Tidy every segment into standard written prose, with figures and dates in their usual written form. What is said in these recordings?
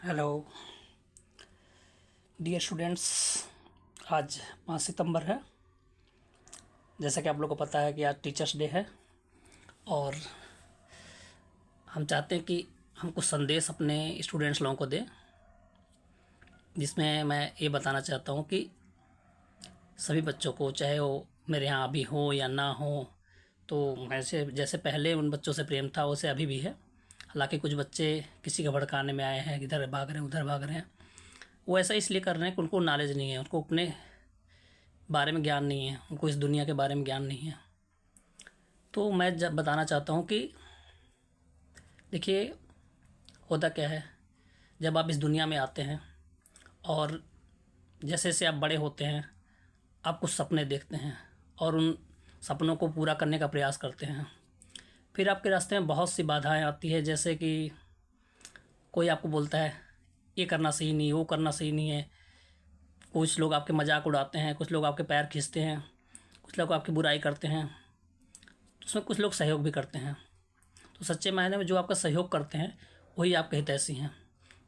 Hello dear students. आज 5 सितंबर है। जैसा कि आप लोगों को पता है कि आज टीचर्स डे है और हम चाहते हैं कि हम कुछ संदेश अपने स्टूडेंट्स लोगों को दें, जिसमें मैं ये बताना चाहता हूँ कि सभी बच्चों को, चाहे वो मेरे यहाँ अभी हो या ना हो, तो वैसे जैसे पहले उन बच्चों से प्रेम था वैसे अभी भी है। हालांकि कुछ बच्चे किसी के भड़काने में आए हैं, इधर भाग रहे हैं उधर भाग रहे हैं। वो ऐसा इसलिए कर रहे हैं कि उनको नॉलेज नहीं है, उनको अपने बारे में ज्ञान नहीं है, उनको इस दुनिया के बारे में ज्ञान नहीं है। तो मैं जब बताना चाहता हूँ कि देखिए, होता क्या है, जब आप इस दुनिया में आते हैं और जैसे जैसे आप बड़े होते हैं, आप कुछ सपने देखते हैं और उन सपनों को पूरा करने का प्रयास करते हैं। फिर आपके रास्ते में बहुत सी बाधाएं आती है, जैसे कि कोई आपको बोलता है ये करना सही नहीं, वो करना सही नहीं है। कुछ लोग आपके मजाक उड़ाते हैं, कुछ लोग आपके पैर खींचते हैं, कुछ लोग आपकी बुराई करते हैं, तो उसमें कुछ लोग सहयोग भी करते हैं। तो सच्चे मायने में जो आपका सहयोग करते हैं वही आपके हितैषी हैं,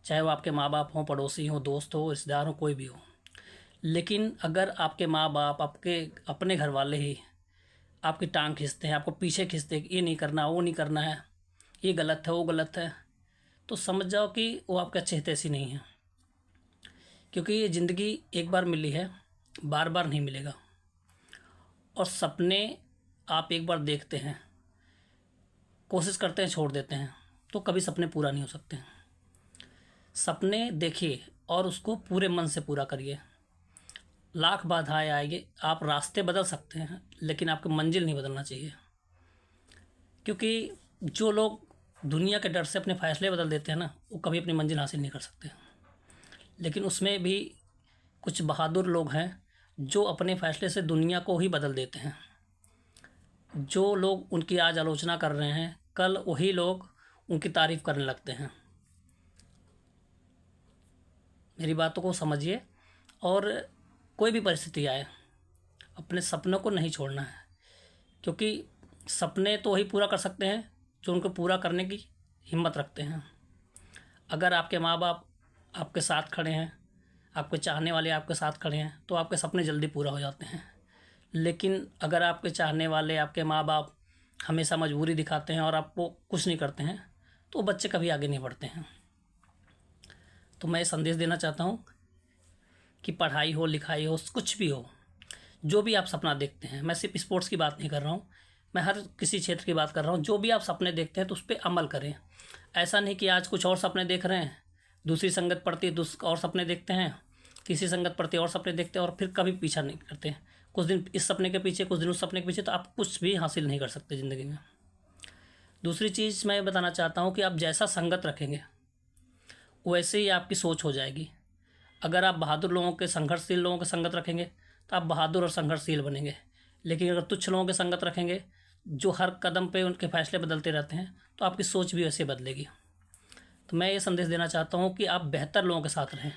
चाहे वो आपके माँ बाप हों, पड़ोसी हों, दोस्त हो, रिश्तेदार हो, कोई भी हो। लेकिन अगर आपके माँ बाप, आपके अपने घर वाले ही आपकी टांग खींचते हैं, आपको पीछे खींचते हैं कि ये नहीं करना, वो नहीं करना है, ये गलत है, वो गलत है, तो समझ जाओ कि वो आपके अच्छे हितैषी नहीं है। क्योंकि ये ज़िंदगी एक बार मिली है, बार बार नहीं मिलेगा। और सपने आप एक बार देखते हैं, कोशिश करते हैं, छोड़ देते हैं, तो कभी सपने पूरा नहीं हो सकते। सपने देखिए और उसको पूरे मन से पूरा करिए। लाख बाधाएं आएगी, आप रास्ते बदल सकते हैं लेकिन आपकी मंजिल नहीं बदलना चाहिए। क्योंकि जो लोग दुनिया के डर से अपने फैसले बदल देते हैं ना, वो कभी अपनी मंजिल हासिल नहीं कर सकते। लेकिन उसमें भी कुछ बहादुर लोग हैं जो अपने फैसले से दुनिया को ही बदल देते हैं। जो लोग उनकी आज आलोचना कर रहे हैं, कल वही लोग उनकी तारीफ करने लगते हैं। मेरी बातों को समझिए और कोई भी परिस्थिति आए, अपने सपनों को नहीं छोड़ना है। क्योंकि सपने तो वही पूरा कर सकते हैं जो उनको पूरा करने की हिम्मत रखते हैं। अगर आपके माँ बाप आपके साथ खड़े हैं, आपके चाहने वाले आपके साथ खड़े हैं, तो आपके सपने जल्दी पूरा हो जाते हैं। लेकिन अगर आपके चाहने वाले, आपके माँ बाप हमेशा मजबूरी दिखाते हैं और आपको कुछ नहीं करते हैं, तो बच्चे कभी आगे नहीं बढ़ते हैं। तो मैं ये संदेश देना चाहता हूँ कि पढ़ाई हो, लिखाई हो, कुछ भी हो, जो भी आप सपना देखते हैं, मैं सिर्फ स्पोर्ट्स की बात नहीं कर रहा हूँ, मैं हर किसी क्षेत्र की बात कर रहा हूँ। जो भी आप सपने देखते हैं तो उस पर अमल करें। ऐसा नहीं कि आज कुछ और सपने देख रहे हैं, दूसरी संगत पड़ती और सपने देखते हैं, किसी संगत पड़ती और सपने देखते हैं और फिर कभी पीछा नहीं करते। कुछ दिन इस सपने के पीछे, कुछ दिन उस सपने के पीछे, तो आप कुछ भी हासिल नहीं कर सकते ज़िंदगी में। दूसरी चीज़ मैं बताना चाहता हूँ कि आप जैसा संगत रखेंगे वैसे ही आपकी सोच हो जाएगी। अगर आप बहादुर लोगों के, संघर्षशील लोगों के संगत रखेंगे तो आप बहादुर और संघर्षशील बनेंगे। लेकिन अगर तुच्छ लोगों के संगत रखेंगे जो हर कदम पे उनके फैसले बदलते रहते हैं, तो आपकी सोच भी वैसे बदलेगी। तो मैं ये संदेश देना चाहता हूँ कि आप बेहतर लोगों के साथ रहें,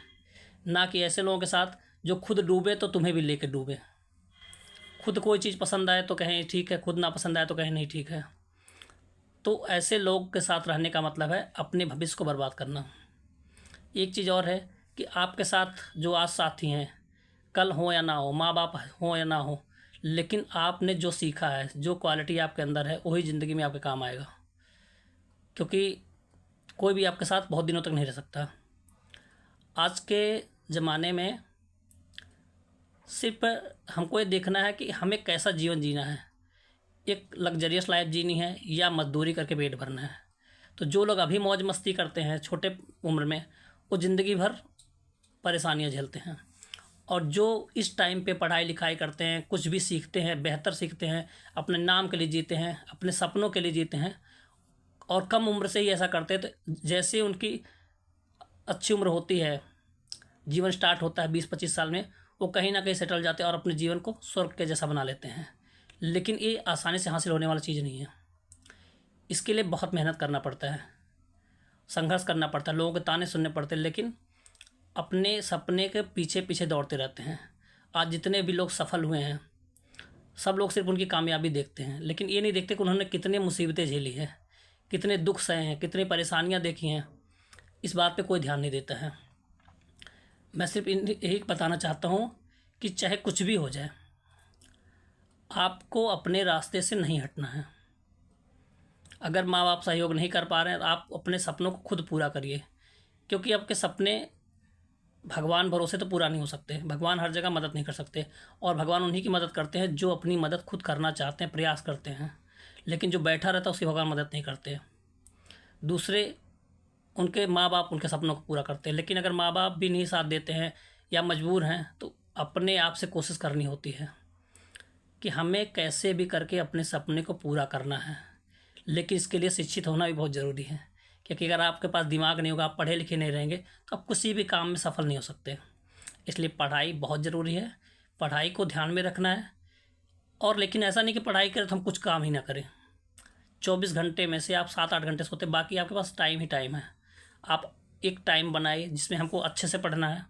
ना कि ऐसे लोगों के साथ जो खुद डूबे तो तुम्हें भी लेके डूबे। खुद कोई चीज़ पसंद आए तो कहें ठीक है, खुद ना पसंद आए तो कहें नहीं ठीक है। तो ऐसे लोग के साथ रहने का मतलब है अपने भविष्य को बर्बाद करना। एक चीज़ और है कि आपके साथ जो आज साथी हैं, कल हो या ना हो, माँ बाप हो या ना हो, लेकिन आपने जो सीखा है, जो क्वालिटी आपके अंदर है, वही ज़िंदगी में आपके काम आएगा। क्योंकि कोई भी आपके साथ बहुत दिनों तक नहीं रह सकता। आज के ज़माने में सिर्फ हमको ये देखना है कि हमें कैसा जीवन जीना है, एक लग्जरियस लाइफ जीनी है या मजदूरी करके पेट भरना है। तो जो लोग अभी मौज मस्ती करते हैं छोटे उम्र में, वो ज़िंदगी भर परेशानियां झेलते हैं। और जो इस टाइम पे पढ़ाई लिखाई करते हैं, कुछ भी सीखते हैं, बेहतर सीखते हैं, अपने नाम के लिए जीते हैं, अपने सपनों के लिए जीते हैं, और कम उम्र से ही ऐसा करते हैं, तो जैसे उनकी अच्छी उम्र होती है, जीवन स्टार्ट होता है 20-25 साल में, वो कहीं ना कहीं सेटल जाते हैं और अपने जीवन को स्वर्ग के जैसा बना लेते हैं। लेकिन ये आसानी से हासिल होने वाली चीज़ नहीं है। इसके लिए बहुत मेहनत करना पड़ता है, संघर्ष करना पड़ता है, लोगों के ताने सुनने पड़ते हैं, लेकिन अपने सपने के पीछे पीछे दौड़ते रहते हैं। आज जितने भी लोग सफल हुए हैं, सब लोग सिर्फ उनकी कामयाबी देखते हैं, लेकिन ये नहीं देखते कि उन्होंने कितनी मुसीबतें झेली हैं, कितने दुख सहे हैं, कितनी परेशानियां देखी हैं, इस बात पे कोई ध्यान नहीं देता है। मैं सिर्फ यही बताना चाहता हूँ कि चाहे कुछ भी हो जाए, आपको अपने रास्ते से नहीं हटना है। अगर माँ बाप सहयोग नहीं कर पा रहे हैं तो आप अपने सपनों को खुद पूरा करिए, क्योंकि आपके सपने भगवान भरोसे तो पूरा नहीं हो सकते। भगवान हर जगह मदद नहीं कर सकते, और भगवान उन्हीं की मदद करते हैं जो अपनी मदद खुद करना चाहते हैं, प्रयास करते हैं। लेकिन जो बैठा रहता है उसकी भगवान मदद नहीं करते। दूसरे उनके माँ बाप उनके सपनों को पूरा करते हैं, लेकिन अगर माँ बाप भी नहीं साथ देते हैं या मजबूर हैं तो अपने आप से कोशिश करनी होती है कि हमें कैसे भी करके अपने सपने को पूरा करना है। लेकिन इसके लिए शिक्षित होना भी बहुत ज़रूरी है, क्योंकि अगर आपके पास दिमाग नहीं होगा, आप पढ़े लिखे नहीं रहेंगे, तो आप किसी भी काम में सफल नहीं हो सकते। इसलिए पढ़ाई बहुत ज़रूरी है, पढ़ाई को ध्यान में रखना है। और लेकिन ऐसा नहीं कि पढ़ाई करें तो हम कुछ काम ही ना करें। 24 घंटे में से आप 7-8 घंटे सोते, बाकी आपके पास टाइम ही टाइम है। आप एक टाइम बनाइए जिसमें हमको अच्छे से पढ़ना है,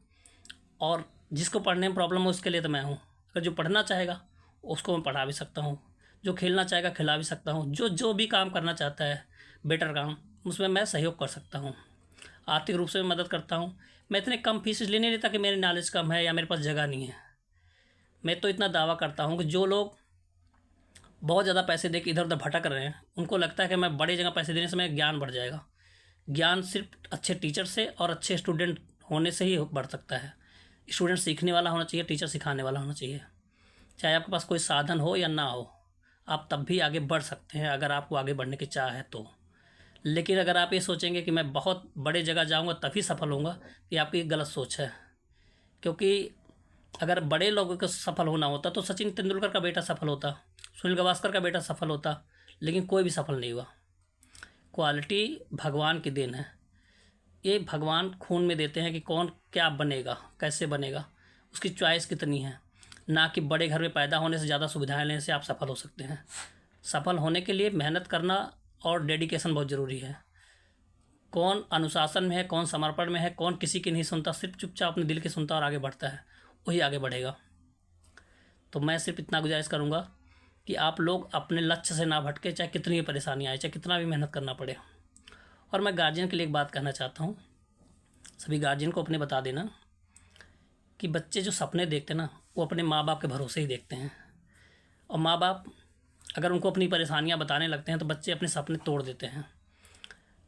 और जिसको पढ़ने में प्रॉब्लम हो उसके लिए तो मैं हूँ। अगर जो पढ़ना चाहेगा उसको मैं पढ़ा भी सकता हूँ, जो खेलना चाहेगा खिला भी सकता हूँ, जो जो भी काम करना चाहता है बेटर काम, उसमें मैं सहयोग कर सकता हूँ। आर्थिक रूप से मैं मदद करता हूँ। मैं इतने कम फीस इसलिए नहीं लेता कि मेरी नॉलेज कम है या मेरे पास जगह नहीं है। मैं तो इतना दावा करता हूँ कि जो लोग बहुत ज़्यादा पैसे दे के इधर उधर भटक रहे हैं, उनको लगता है कि मैं बड़े जगह पैसे देने से मेरा ज्ञान बढ़ जाएगा। ज्ञान सिर्फ अच्छे टीचर से और अच्छे स्टूडेंट होने से ही बढ़ सकता है। स्टूडेंट सीखने वाला होना चाहिए, टीचर सिखाने वाला होना चाहिए। चाहे आपके पास कोई साधन हो या ना हो, आप तब भी आगे बढ़ सकते हैं अगर आपको आगे बढ़ने की चाह है तो। लेकिन अगर आप ये सोचेंगे कि मैं बहुत बड़े जगह जाऊंगा तभी सफल होऊंगा, ये आपकी एक गलत सोच है। क्योंकि अगर बड़े लोगों को सफल होना होता तो सचिन तेंदुलकर का बेटा सफल होता, सुनील गावस्कर का बेटा सफल होता, लेकिन कोई भी सफल नहीं हुआ। क्वालिटी भगवान की देन है। ये भगवान खून में देते हैं कि कौन क्या बनेगा, कैसे बनेगा, उसकी चॉइस कितनी है। ना कि बड़े घर में पैदा होने से, ज़्यादा सुविधाएं लेने से आप सफल हो सकते हैं। सफल होने के लिए मेहनत करना और डेडिकेशन बहुत ज़रूरी है। कौन अनुशासन में है, कौन समर्पण में है, कौन किसी की नहीं सुनता, सिर्फ चुपचाप अपने दिल की सुनता और आगे बढ़ता है, वही आगे बढ़ेगा। तो मैं सिर्फ इतना गुजारिश करूँगा कि आप लोग अपने लक्ष्य से ना भटके, चाहे कितनी भी परेशानी आए, चाहे कितना भी मेहनत करना पड़े। और मैं गार्जियन के लिए एक बात कहना चाहता हूँ, सभी गार्जियन को अपने बता देना कि बच्चे जो सपने देखते हैं ना, वो अपने माँ बाप के भरोसे ही देखते हैं। और माँ बाप अगर उनको अपनी परेशानियाँ बताने लगते हैं तो बच्चे अपने सपने तोड़ देते हैं।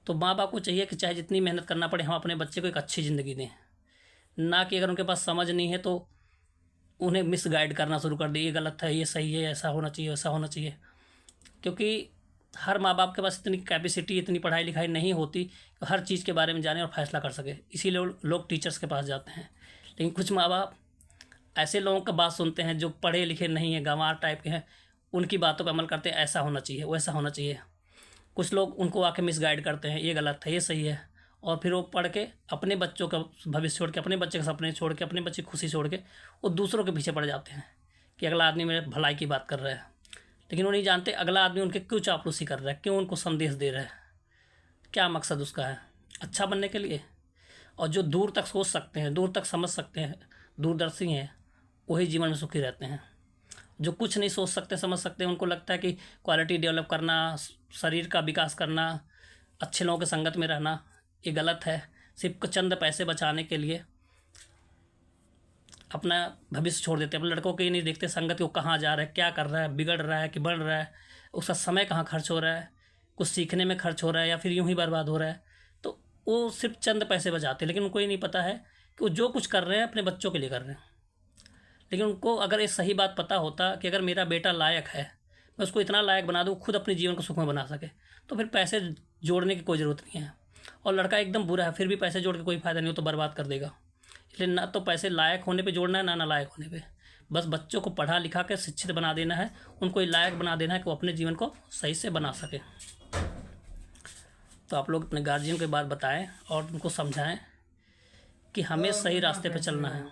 तो माँ बाप को चाहिए कि चाहे जितनी मेहनत करना पड़े, हम अपने बच्चे को एक अच्छी ज़िंदगी दें, ना कि अगर उनके पास समझ नहीं है तो उन्हें मिसगाइड करना शुरू कर दे, ये गलत है, ये सही है, ऐसा होना चाहिए, वैसा होना चाहिए। क्योंकि हर माँ बाप के पास इतनी कैपेसिटी, इतनी पढ़ाई लिखाई नहीं होती कि हर चीज़ के बारे में जाने और फैसला कर सके। इसीलिए लोग टीचर्स के पास जाते हैं। लेकिन कुछ माँ बाप ऐसे लोगों का बात सुनते हैं जो पढ़े लिखे नहीं हैं, गंवार टाइप के हैं, उनकी बातों पर अमल करते हैं, ऐसा होना चाहिए, वैसा होना चाहिए। कुछ लोग उनको आके मिसगाइड करते हैं, ये गलत है, ये सही है, और फिर वो पढ़ के अपने बच्चों का भविष्य छोड़ के, अपने बच्चे के सपने छोड़ के, अपने बच्चे की खुशी छोड़ के वो दूसरों के पीछे पड़ जाते हैं कि अगला आदमी मेरे भलाई की बात कर रहा है। लेकिन वो नहीं जानते अगला आदमी उनके क्यों चापलूसी कर रहा है, क्यों उनको संदेश दे रहा है, क्या मकसद उसका है, अच्छा बनने के लिए। और जो दूर तक सोच सकते हैं, दूर तक समझ सकते हैं, दूरदर्शी हैं, वही जीवन में सुखी रहते हैं। जो कुछ नहीं सोच सकते, समझ सकते हैं, उनको लगता है कि क्वालिटी डेवलप करना, शरीर का विकास करना, अच्छे लोगों के संगत में रहना, ये गलत है। सिर्फ चंद पैसे बचाने के लिए अपना भविष्य छोड़ देते हैं। अपने लड़कों को ये नहीं देखते संगत को कहाँ जा रहा है, क्या कर रहा है, बिगड़ रहा है कि बढ़ रहा है, उसका समय कहाँ खर्च हो रहा है, कुछ सीखने में खर्च हो रहा है या फिर यूं ही बर्बाद हो रहा है। तो वो सिर्फ चंद पैसे बचाते हैं, लेकिन उनको ये नहीं पता है कि वो जो कुछ कर रहे हैं अपने बच्चों के लिए कर रहे हैं। लेकिन उनको अगर ये सही बात पता होता कि अगर मेरा बेटा लायक है, मैं उसको इतना लायक बना दूँ खुद अपने जीवन को सुखमय बना सके, तो फिर पैसे जोड़ने की कोई ज़रूरत नहीं है। और लड़का एकदम बुरा है फिर भी पैसे जोड़ के कोई फ़ायदा नहीं हो, तो बर्बाद कर देगा। इसलिए ना तो पैसे लायक होने पे जोड़ना है, ना नालायक होने पे। बस बच्चों को पढ़ा लिखा के शिक्षित बना देना है, उनको ये लायक बना देना है कि वो अपने जीवन को सही से बना सके। तो आप लोग अपने गार्जियन को बात बताएं और उनको समझाएं कि हमें सही रास्ते पे चलना है।